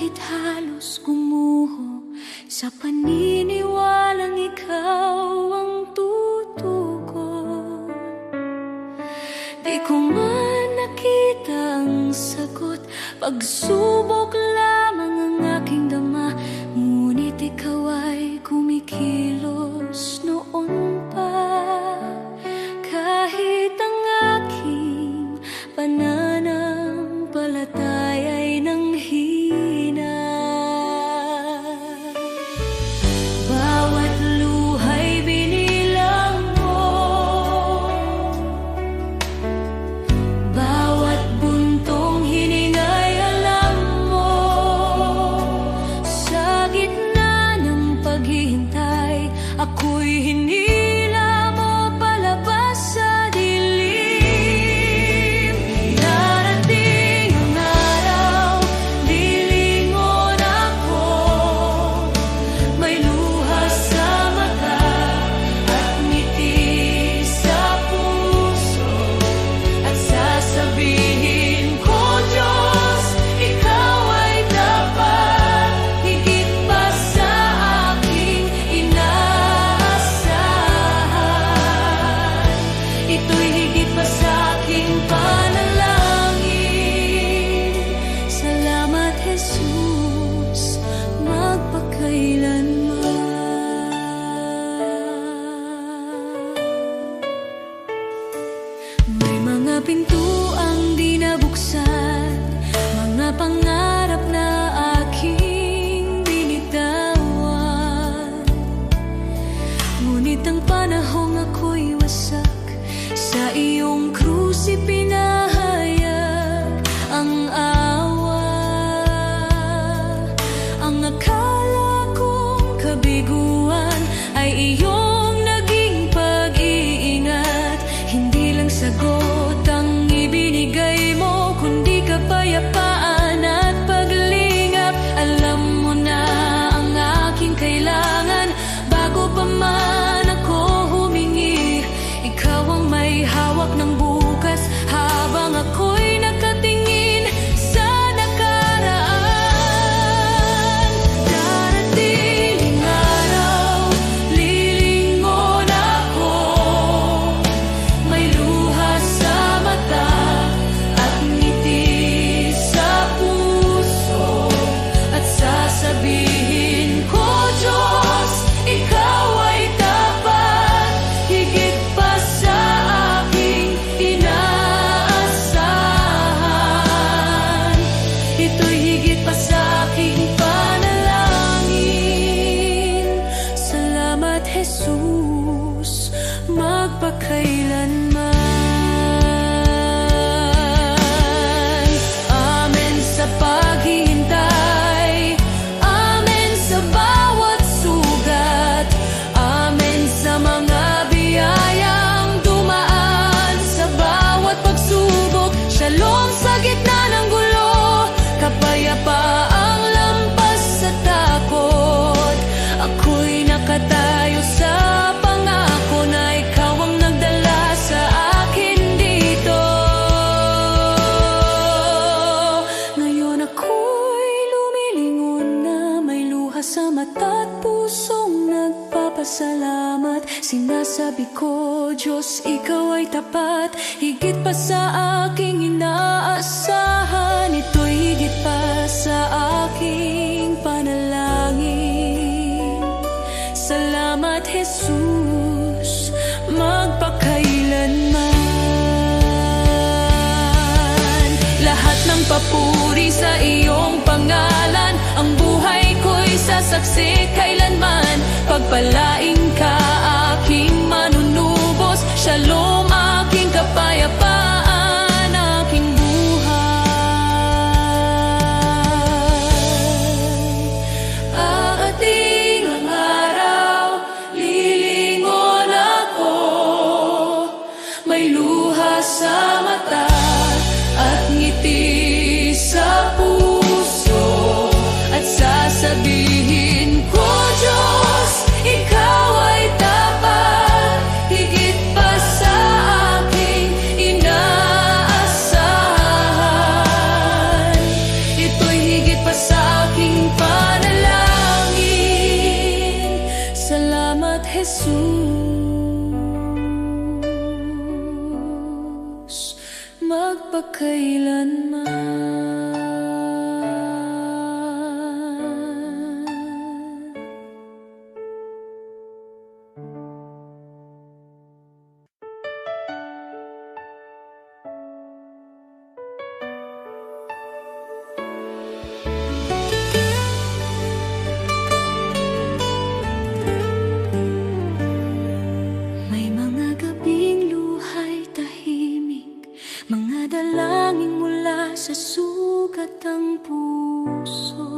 langit halos gumuho sa paniniwalang ikaw ang tutugon. Di ko man nakita ang sagot, pagsubok lamang ang aking dama, ngunit ikaw ay kumikilos noon pa. Kahit ang aking pananampalataya ay nanghina, bawat luha'y binilang mo, bawat buntong hininga'y alam mo. Sa gitna ng paghihintay, ako'y hinila mo palabas sa dilim. Darating ang araw, lilingon ako, may luha sa mata at ngiti sa puso, at sasabihin ko, Diyos, ikaw ay dapat, higit pa sa aking inaasahan. Ito'y higit pa sa aking panalangin. Salamat, Jesus, magpakailanman. May mga pintuang di nabuksan, mga pangarap na aking binitawan, ngunit ang panahong ako'y wasak, sa iyong krus ipinahayag ang awa. Ang akala kong kabiguan ay iyong naging pag-iingat. Hindi lang sagot ang ibinigay mo, kundi kapayapaan at paglingap. Alam mo na ang aking kailangan bago pa man ako humingi. Ikaw ang may hawak ng bukas habang ako'y nakatingin sa nakaraan. Darating ang araw, lilingon ako, may luha sa mata at ngiti sa puso, at sasabihin ko, Diyos, ikaw ay dapat, higit pa sa aking inaasahan. Ito'y higit pa sa aking panalangin. Salamat, Jesus, magpakailanman. Amen sa paghihintay, amen sa bawat sugat, amen sa mga biyayang dumaan sa bawat pagsubok. Shalom sa gitna ng gulo, kapayapaang lampas sa takot. Ako'y nakatayo sa pangako na ikaw ang nagdala sa akin dito. Ngayon ako'y lumilingon na may luha sa mata at pusong nagpapasalamat. Sinasabi ko, Diyos, ikaw ay tapat, higit pa sa aking inaasahan. Ito'y higit pa sa aking panalangin. Salamat, Jesus, magpakailanman. Lahat ng papuri sa iyong pangalan, ang buhay ko'y sasaksi kailanman. Pagpalaing ka, aking manunubos, shalom, aking kapayapaan, aking buhay. Aating ang araw, lilingon ako, may luha sa mata at ngiti sa puso, at sasabihin ko, Diyos, ikaw Salamat, Jesus, magpakailanman. May mga gabing luhay tahimik, mga dalangin mula sa sugat ng puso.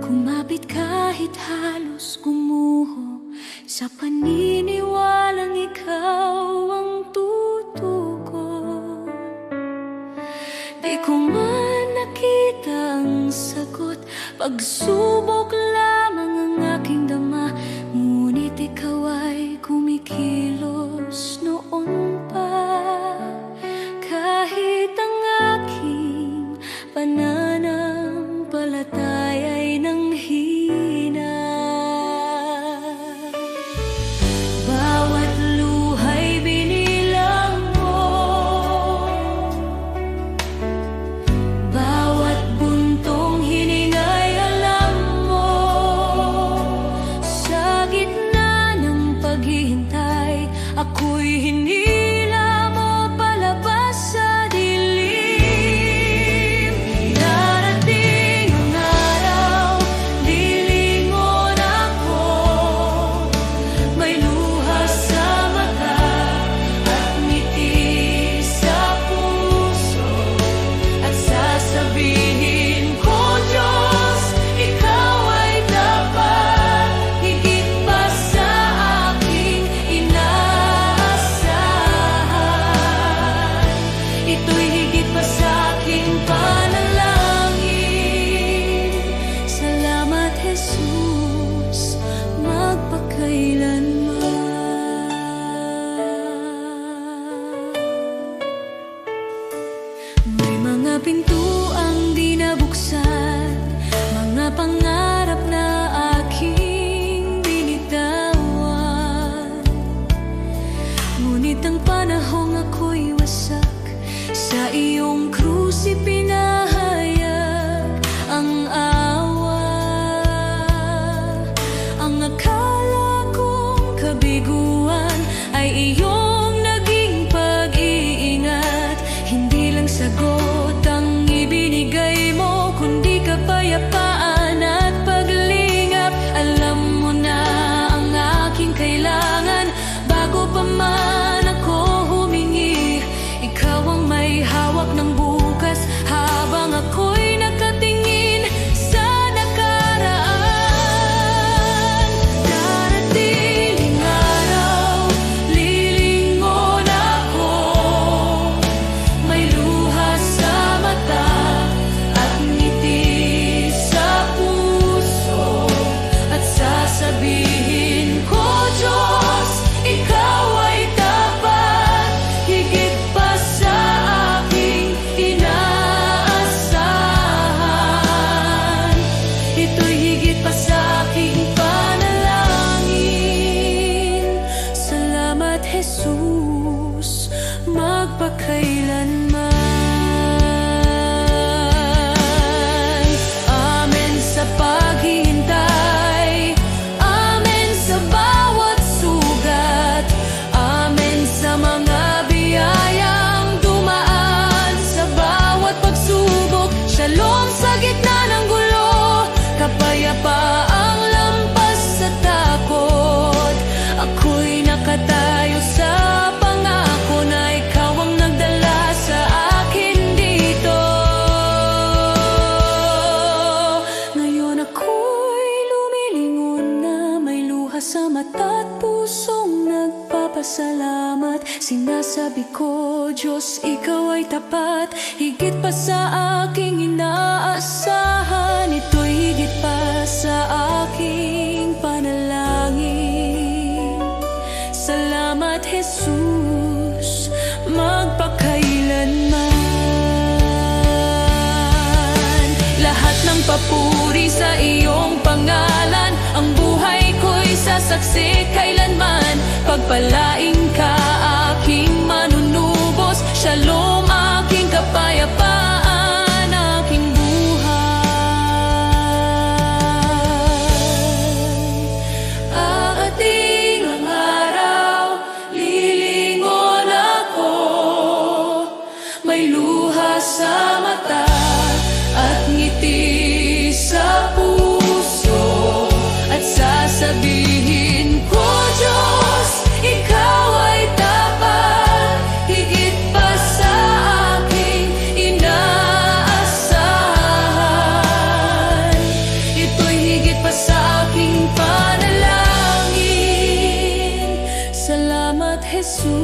Kumapit kahit halos gumuho, sa paniniwalang ikaw ang tutugon. Di ko man nakita ang sagot, pagsubok lamang ang aking dama, ngunit ikaw ay kumikilos noon pa. Kahit ang aking pananampalataya ay nanghina, bawat luhay binilang mo, bawat buntong hiningay alam mo. Sa gitna ng paghihintay, ako'y hinila mo palabas sa dilim. Darating ang araw, lilingon ako, may luha sa mata at ngiti sa puso, at sasabihin ko, Diyos, ikaw ay dapat, higit pa sa aking inaasahan. Ito'y higit pa sa aking panalangin. Salamat, Jesus, magpakailanman. May mga pintuang di nabuksan, mga pangarap na aking binitawan. Ngunit ang panahong ako'y wasak, sa iyong krus ipinahayag ang awa. Ang akala kong kabiguan ay iyong naging pag-iingat. Hindi lang sagot ang ibinigay mo, kundi kapayapaan at paglingap. Alam mo na ang aking kailangan bago pa man ako humingi. Ikaw ang may hawak ng bukas habang ako'y nakatingin sa nakaraan. Darating ang araw, lilingon ako, may luha sa mata at ngiti sa puso, at sasabihin ko, Diyos, ikaw ay dapat, higit pa sa aking inaasahan. Ito'y higit pa sa aking panalangin. Salamat, Jesus, magpakailanman. Amen sa paghihintay, amen sa bawat sugat, amen sa mga biyayang dumaan sa bawat pagsubok. Shalom sa gitna ng gulo, kapayapaang lampas sa takot. Ako'y nakatayo sa pangako na ikaw ang nagdala sa akin dito. Ngayon ako'y lumilingon na may luha sa mata at pusong nagpapasalamat. Sinasabi ko, Diyos, ikaw ay tapat, higit pa sa aking inaasahan. Ito'y higit pa sa aking panalangin. Salamat, Jesus, magpakailanman. Lahat ng papuri sa iyong pangalan, ang buhay ko saksi kailanman. Pagpalaing ka aking manunubos, Shalom aking kapayapaan, aking buhay. Aating ang araw, lilingon ako, may luha sa mata at ngiti sa puso, at sasabihin ko, Diyos, Ikaw ay tapat, higit pa sa aking inaasahan. Ito'y higit pa sa aking panalangin. Salamat, Jesus,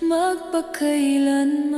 magpakailanman.